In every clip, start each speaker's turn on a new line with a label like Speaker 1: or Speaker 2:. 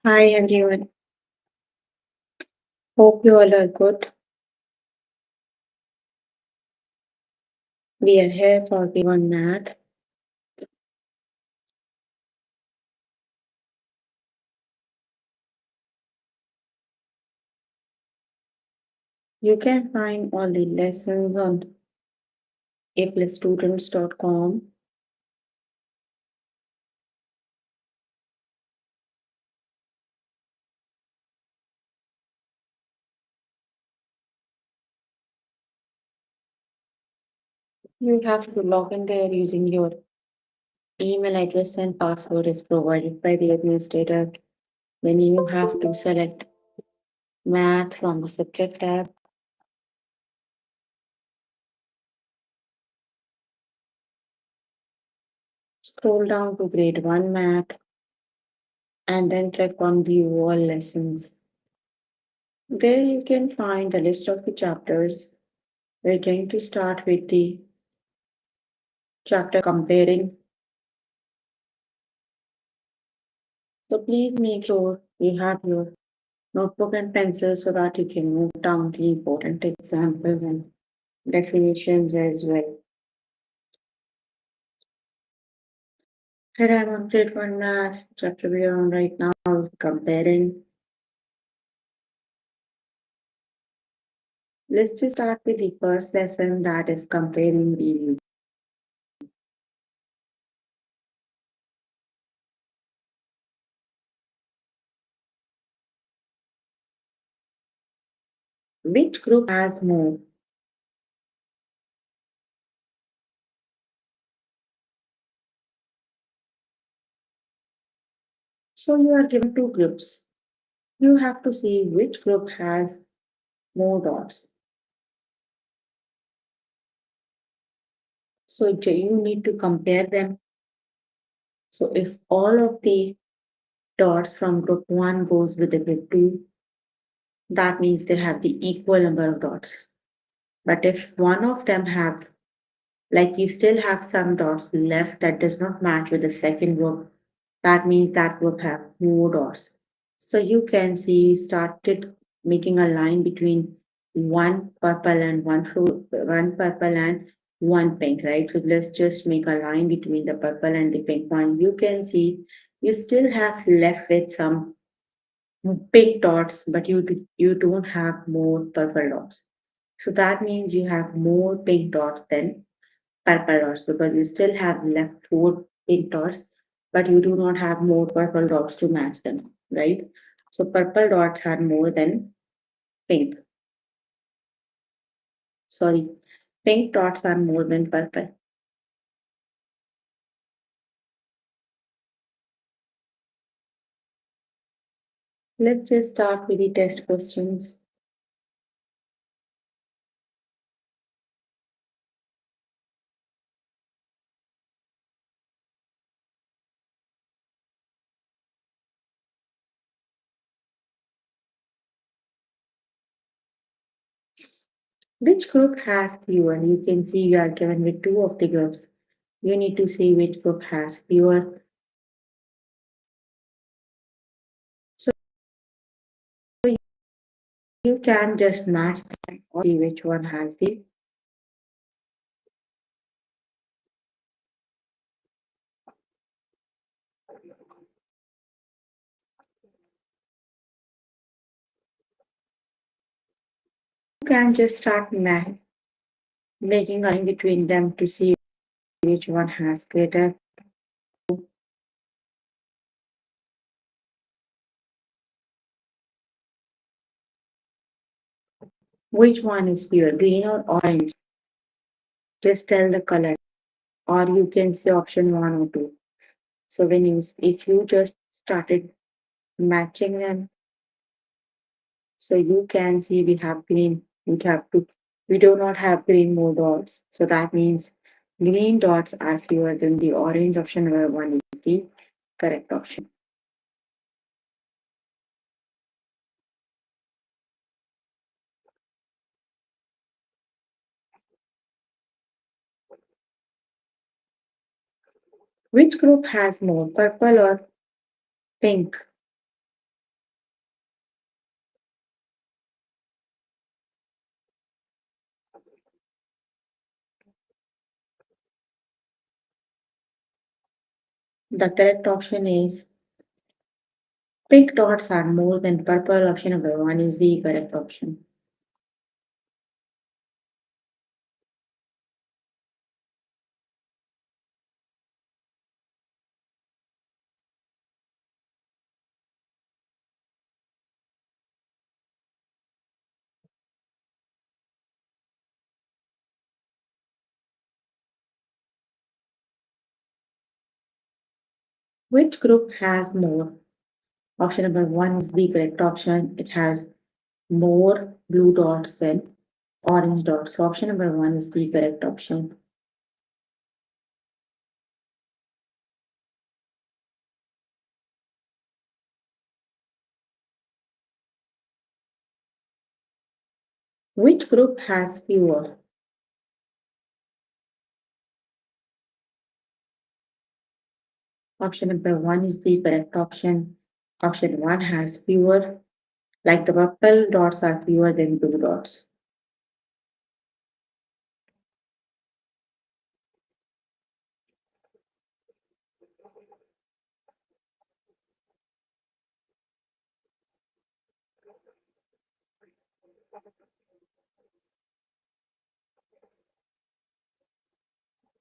Speaker 1: Hi everyone. Hope you all are good. We are here for the one math. You can find all the lessons on aplusstudents.com. You have to log in there using your email address and password is provided by the administrator. Then you have to select math from the subject tab. Scroll down to grade 1 math and then click on view all lessons. There you can find the list of the chapters. We're going to start with the chapter comparing. So please make sure you have your notebook and pencil so that you can note down the important examples and definitions as well. Here I'm on grade 1 math, chapter we are on right now, comparing. Let's just start with the first lesson, that is comparing the which group has more. So you are given two groups. You have to see which group has more dots. So you need to compare them. So if all of the dots from group 1 goes with the group 2, that means they have the equal number of dots. But if one of them have, like you still have some dots left that does not match with the second group, that means that group have more dots. So you can see you started making a line between one purple and one purple and one pink, right? So let's just make a line between the purple and the pink one. You can see you still have left with some pink dots, but you don't have more purple dots. So that means you have more pink dots than purple dots because you still have left four pink dots, but you do not have more purple dots to match them, right? So purple dots are more than pink. Sorry, pink dots are more than purple. Let's just start with the test questions. Which group has fewer? You can see you are given with two of the groups. You need to see which group has fewer. So you can just match them or see which one has the. You can just start making a line between them to see which one has greater. Which one is pure, green or orange? Just tell the color, or you can say option one or two. So if you just started matching them, so you can see we have green. We do not have green more dots. So that means green dots are fewer than the orange option where one is the correct option. Which group has more, purple or pink? The correct option is pink dots are more than purple. Option number one is the correct option. Which group has more? Option number one is the correct option. It has more blue dots than orange dots. So option number one is the correct option. Which group has fewer? Option number one is the correct option. Option one has fewer, like the purple dots are fewer than blue dots.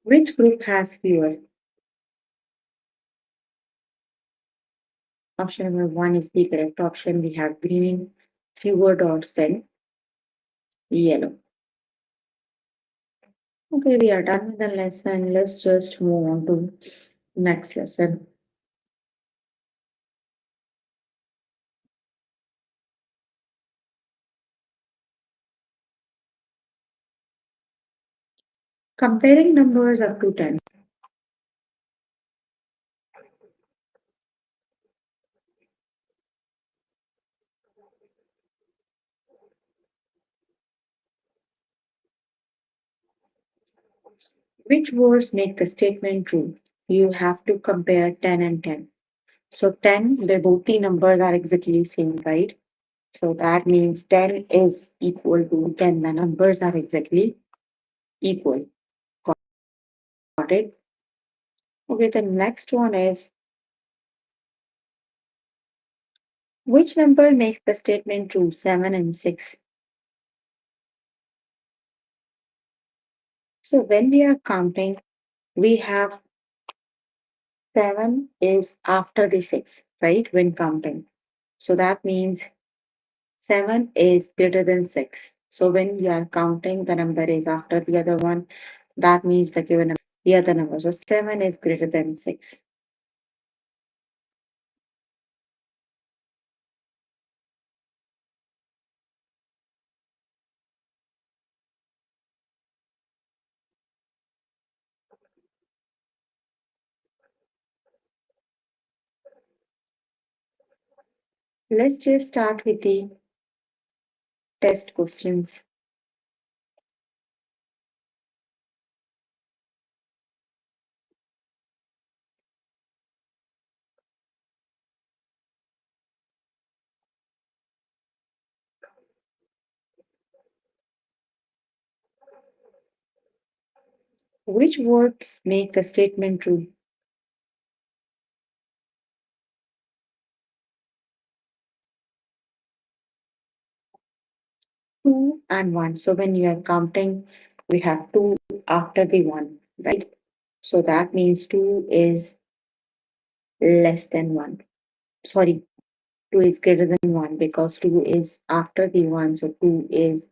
Speaker 1: Which group has fewer? Option number one is the correct option. We have green, fewer dots than yellow. Okay, we are done with the lesson. Let's just move on to next lesson. Comparing numbers up to 10. Which words make the statement true? You have to compare 10 and 10. So 10, they both the numbers are exactly same, right? So that means 10 is equal to 10. The numbers are exactly equal. Got it? Okay, the next one is which number makes the statement true? 7 and 6. So when we are counting, we have 7 is after the 6, right? When counting. So that means 7 is greater than 6. So when we are counting, the number is after the other one. That means the given number, the other number. So 7 is greater than 6. Let's just start with the test questions. Which words make the statement true? 2 and 1. So when you are counting, we have 2 after the 1, right? So that means 2 is less than 1. Sorry, 2 is greater than 1 because 2 is after the 1. So 2 is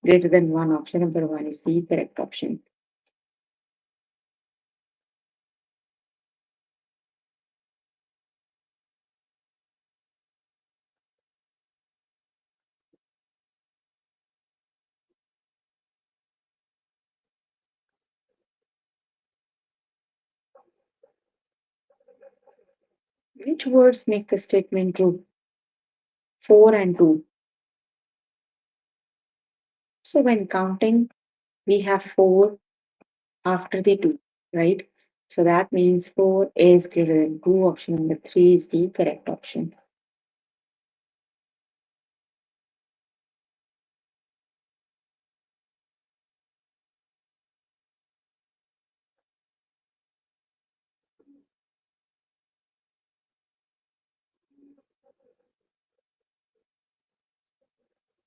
Speaker 1: greater than 1. Option number 1 is the correct option. Which words make the statement true? 4 and 2. So when counting, we have 4 after the 2, right? So that means 4 is greater than 2. Option number 3 is the correct option.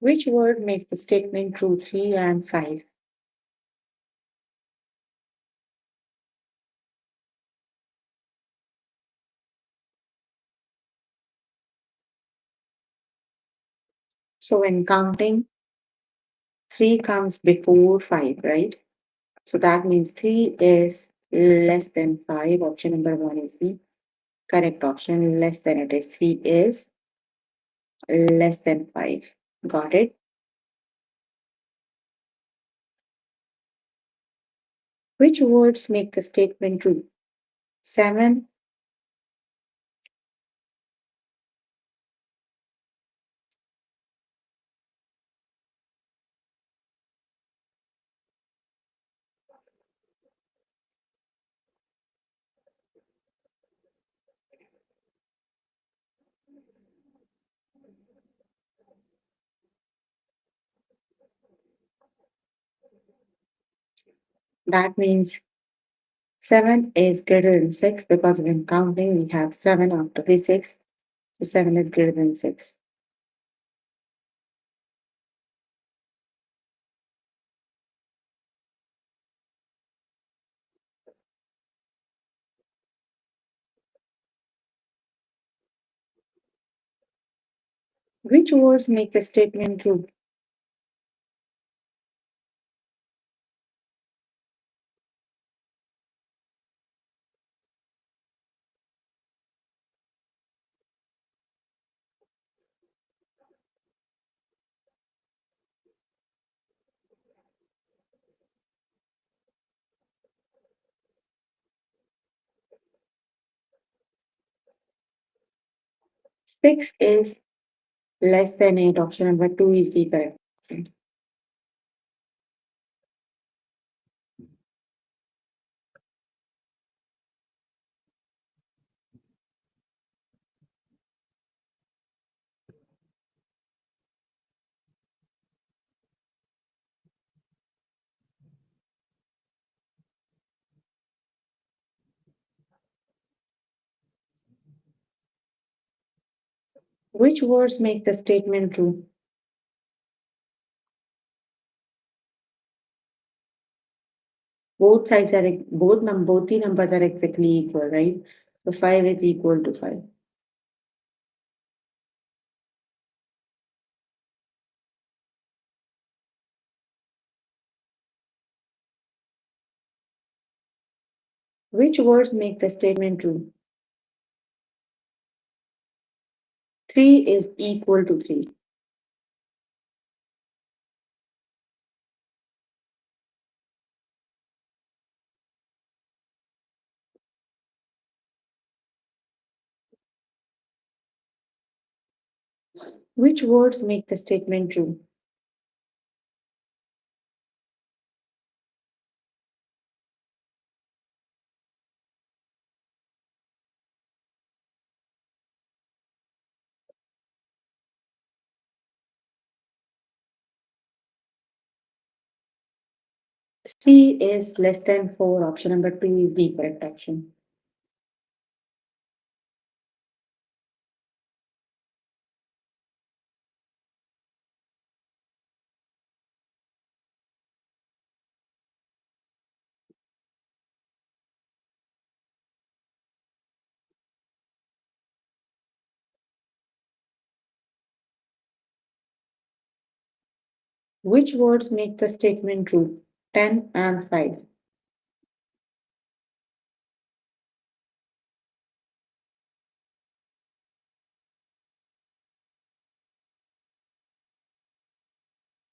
Speaker 1: Which word makes the statement true 3 and 5? So when counting, 3 comes before 5, right? So that means 3 is less than 5. Option number 1 is the correct option. Less than it is 3 is less than 5. Got it? Which words make the statement true? 7. That means 7 is greater than 6 because when counting, we have 7 after the 6. So 7 is greater than 6. Which words make the statement true? Six is less than 8. Option number 2 is the correct option. Which words make the statement true? Both the numbers are exactly equal, right? So 5 is equal to 5. Which words make the statement true? 3 is equal to 3. Which words make the statement true? Three is less than 4. Option number 2 is the correct option. Which words make the statement true? 10 and 5.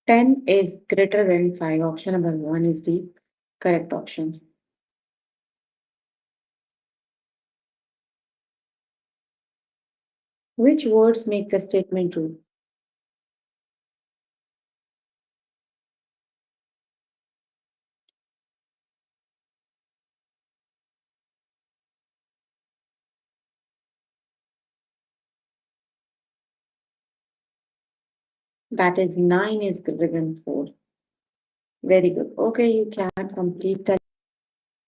Speaker 1: 10 is greater than 5. Option number 1 is the correct option. Which words make the statement true? That is 9 is greater than 4. Very good. Okay, you can complete the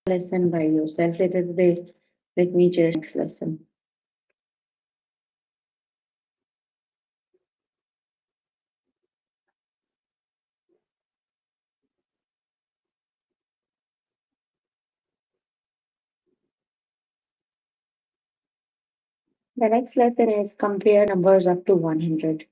Speaker 1: lesson by yourself later today. Let me share next lesson. The next lesson is compare numbers up to 100.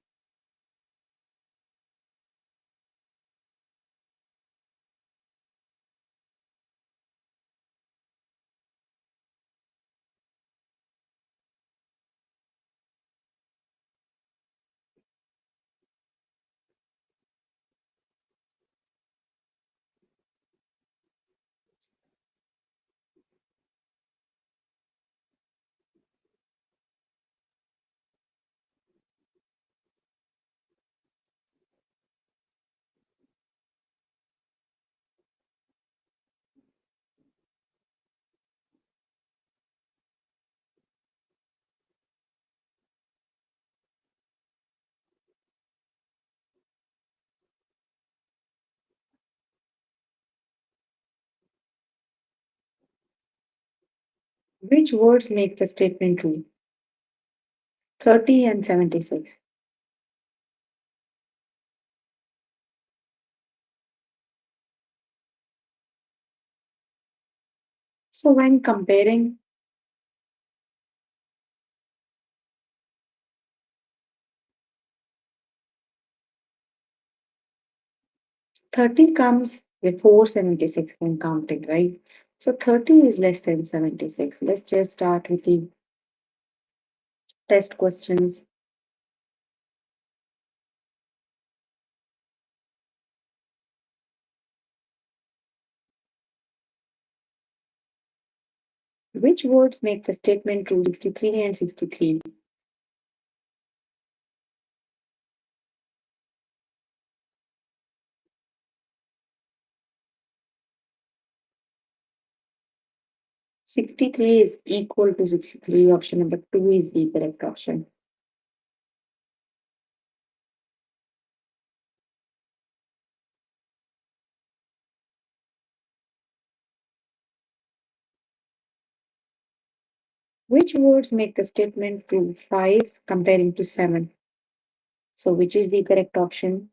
Speaker 1: Which words make the statement true? 30 and 76. So when comparing, 30 comes before 76 when counting, right? So 30 is less than 76. Let's just start with the test questions. Which words make the statement true? 63 and 63. Sixty-three is equal to 63. Option number two is the correct option. Which words make the statement true? 5 comparing to 7. So which is the correct option?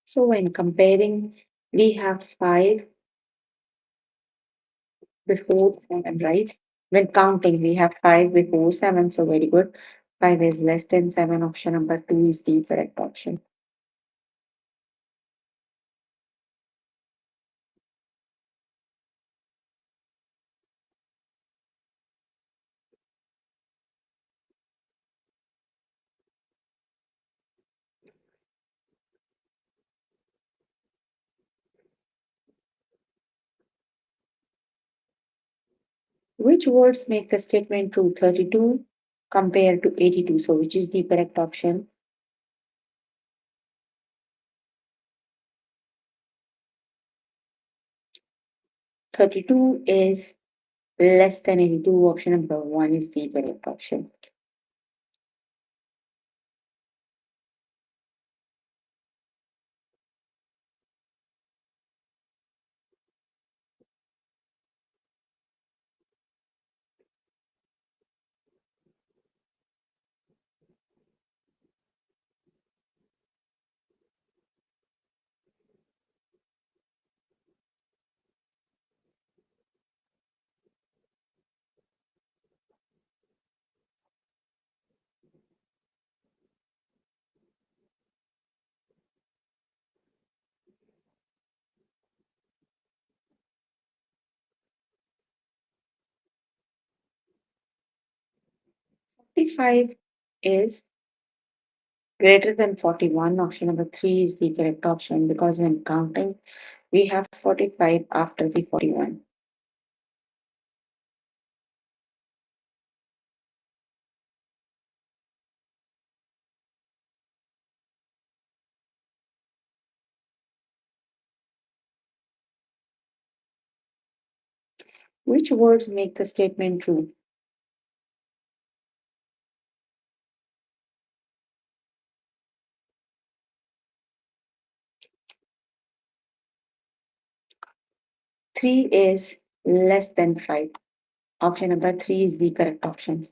Speaker 1: So when comparing, we have 5 before 7, right? When counting, we have 5 before 7. So very good. 5 is less than 7. Option number 2 is the correct option. Which words make the statement true? 32 compared to 82. So which is the correct option? 32 is less than 82. Option number 1 is the correct option. Forty-five is greater than 41. Option number 3 is the correct option because when counting, we have 45 after the 41. Which words make the statement true? 3 is less than 5. Option number 3 is the correct option.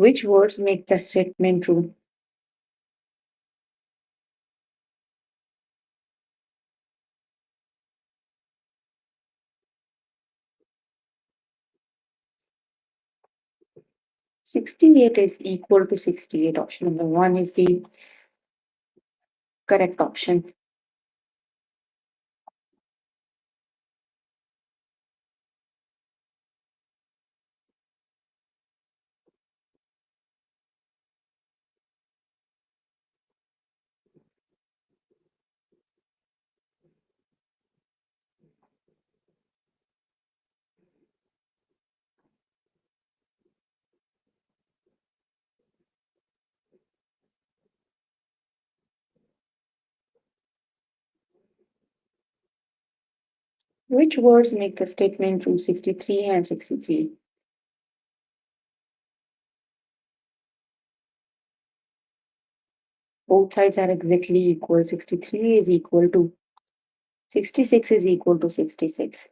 Speaker 1: Which words make the statement true? 68 is equal to 68. Option number one is the correct option. Which words make the statement true? 63 and 63. Both sides are exactly equal. 63 is equal to 66 is equal to 66.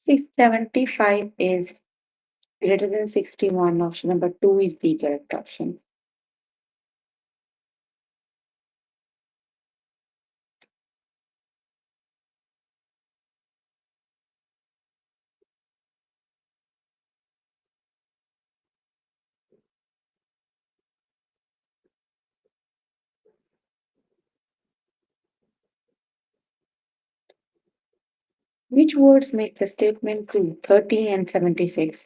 Speaker 1: Six 75 is greater than 61. Option number two is the correct option. Which words make the statement true? 30 and 76.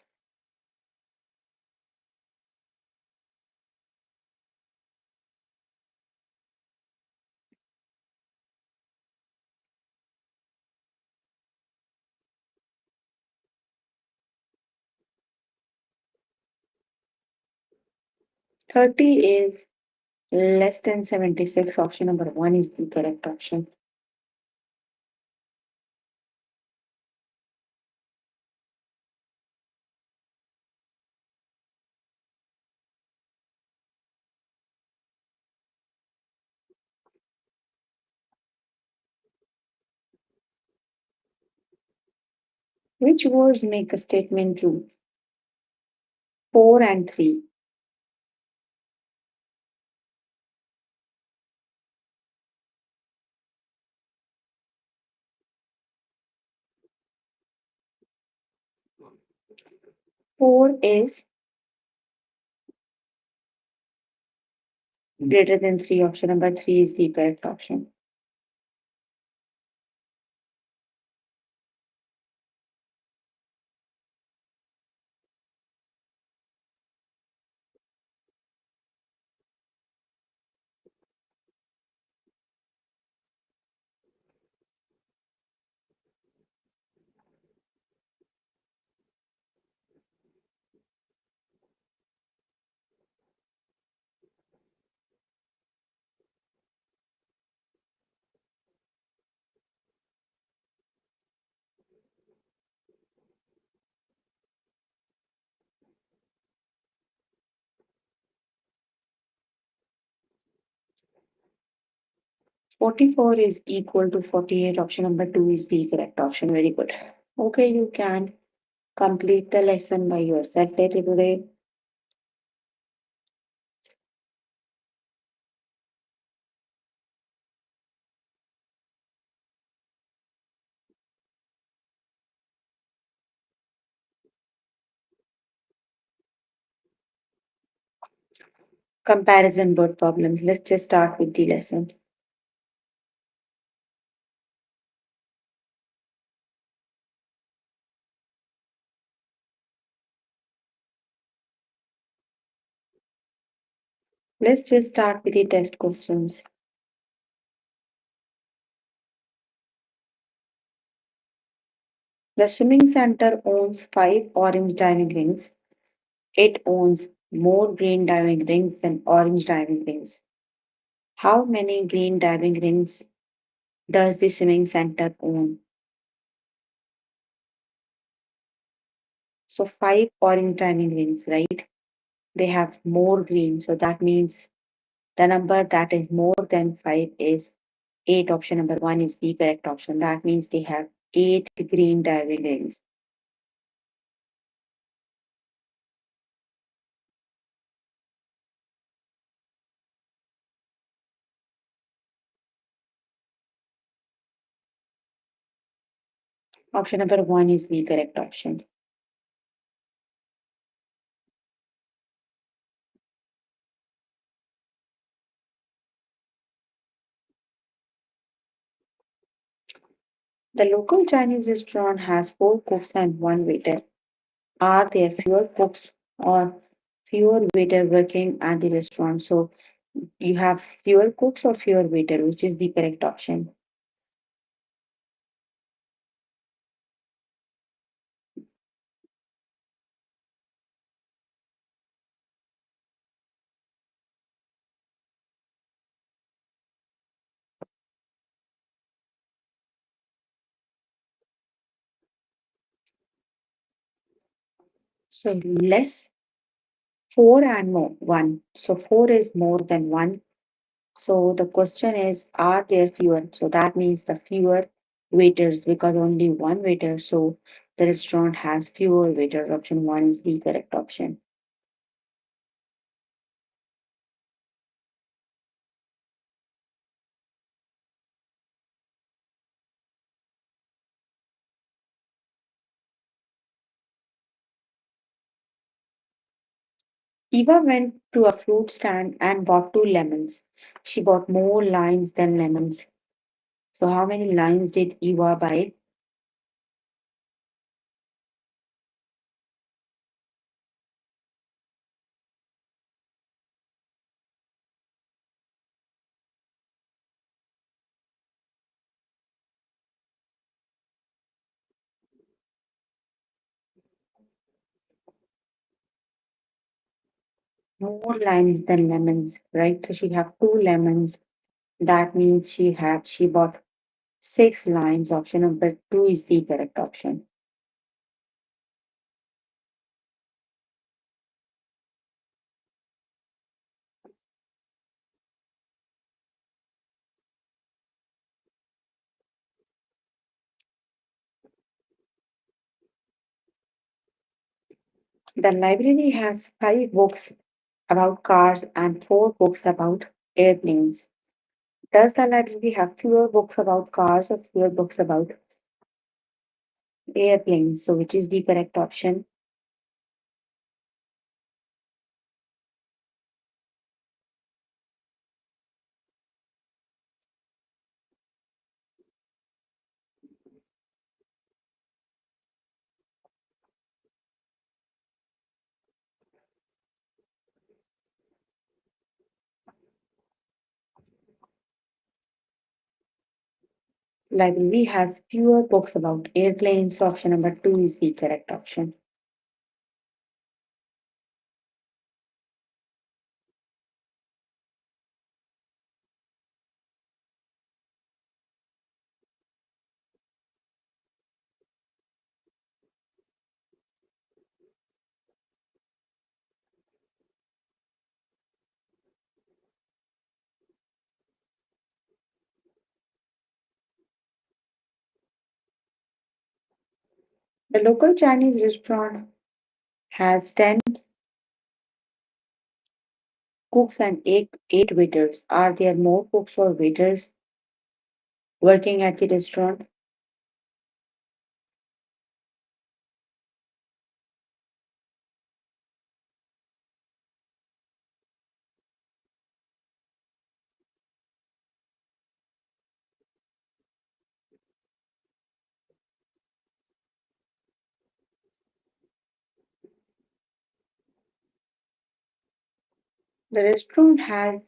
Speaker 1: Thirty is less than 76. Option number one is the correct option. Which words make a statement true? 4 and 3. Four is greater than 3. Option number three is the correct option. Forty-four is equal to 48. Option number two is the correct option. Very good. Okay, you can complete the lesson by yourself today. Comparison word problems. Let's just start with the lesson. Let's just start with the test questions. The swimming center owns five orange diving rings. It owns more green diving rings than orange diving rings. How many green diving rings does the swimming center own? So five orange diving rings, right? They have more green. So that means the number that is more than five is eight. Option number one is the correct option. That means they have eight green diving rings. Option number one is the correct option. The local Chinese restaurant has four cooks and one waiter. Are there fewer cooks or fewer waiter working at the restaurant? So you have fewer cooks or fewer waiter, which is the correct option. So less four and more one. So four is more than one. So the question is, are there fewer? So that means the fewer waiters because only one waiter. So the restaurant has fewer waiters. Option one is the correct option. Eva went to a fruit stand and bought two lemons. She bought more limes than lemons. So how many limes did Eva buy? More limes than lemons, right? So she have two lemons. That means she bought six limes. Option number two is the correct option. The library has five books about cars and four books about airplanes. Does the library have fewer books about cars or fewer books about airplanes? So which is the correct option? Library has fewer books about airplanes. So option number two is the correct option. The local Chinese restaurant has 10 cooks and eight waiters. Are there more cooks or waiters working at the restaurant? The restaurant has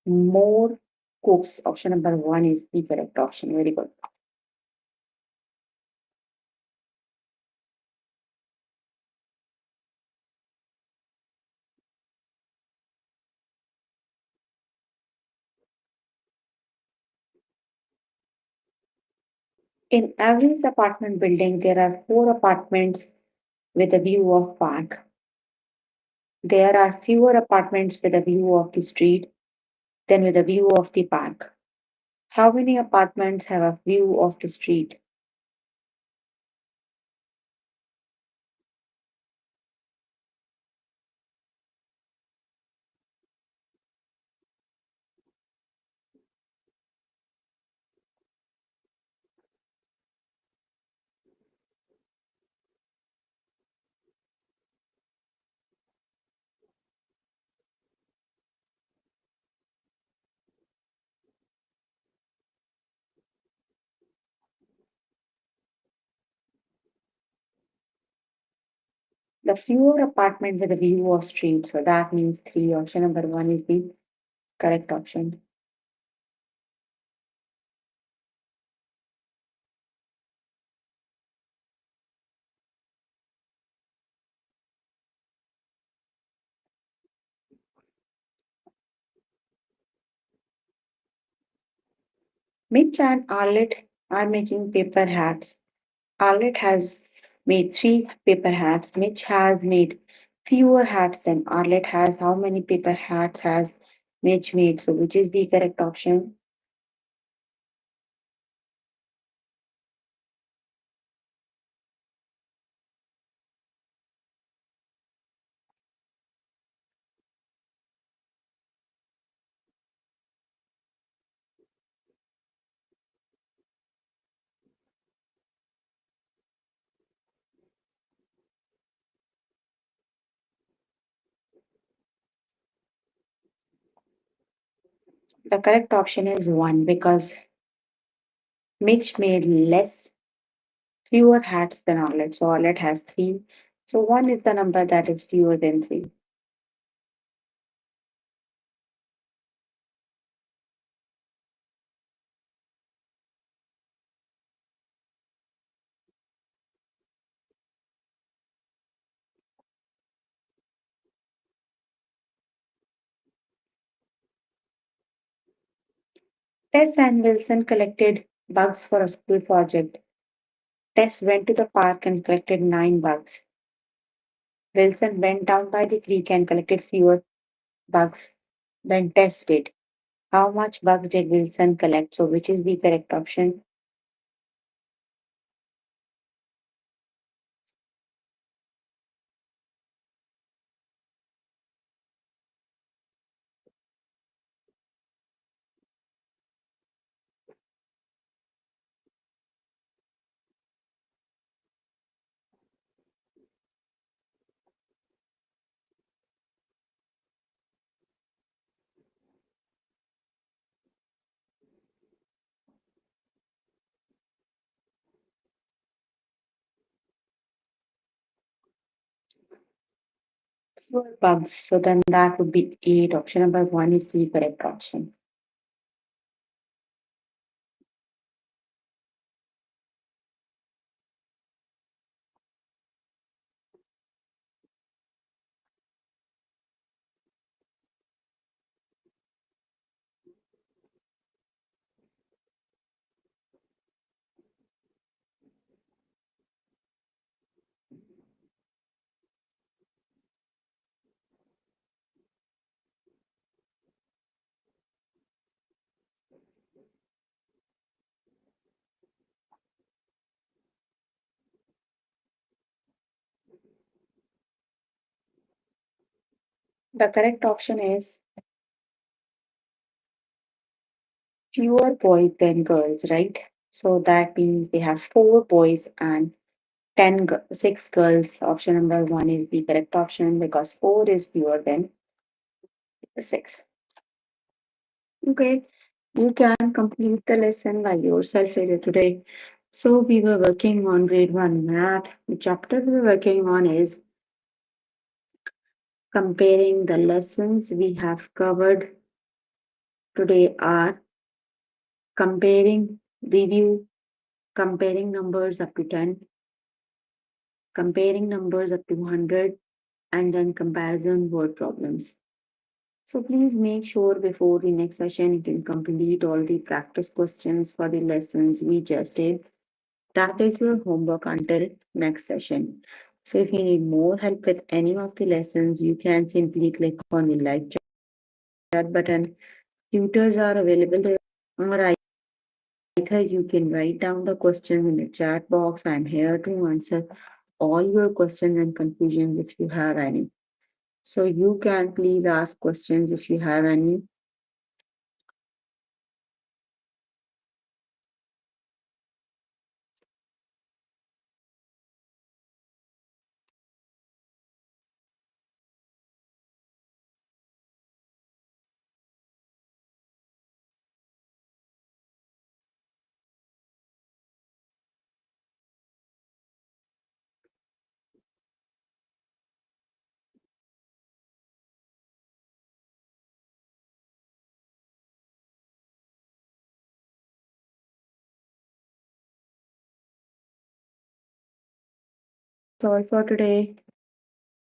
Speaker 1: more cooks. Option number one is the correct option. Very good. In every apartment building, there are four apartments with a view of park. There are fewer apartments with a view of the street than with a view of the park. How many apartments have a view of the street? The fewer apartment with a view of street. So that means three. Option number one is the correct option. Mitch and Arlette are making paper hats. Arlette has made three paper hats. Mitch has made fewer hats than Arlette has. How many paper hats has Mitch made? So which is the correct option? The correct option is one because Mitch made fewer hats than Arlette. So Arlette has three. So one is the number that is fewer than three. Tess and Wilson collected bugs for a school project. Tess went to the park and collected nine bugs. Wilson went down by the creek and collected fewer bugs than Tess did. How much bugs did Wilson collect? So, which is the correct option? Fewer bugs. So, then that would be eight. Option number one is the correct option. The correct option is fewer boys than girls, right? So, that means they have four boys and six girls. Option number one is the correct option because four is fewer than six. Okay, you can complete the lesson by yourself later today. So we were working on grade one math. The chapter we were working on is comparing the lessons we have covered today are comparing, review, comparing numbers up to 10, comparing numbers up to 100, and then comparison word problems. So please make sure before the next session you can complete all the practice questions for the lessons we just did. That is your homework until next session. So if you need more help with any of the lessons, you can simply click on the live chat button. Tutors are available there, or either you can write down the questions in the chat box. I'm here to answer all your questions and confusions if you have any. So you can please ask questions if you have any. That's all for today.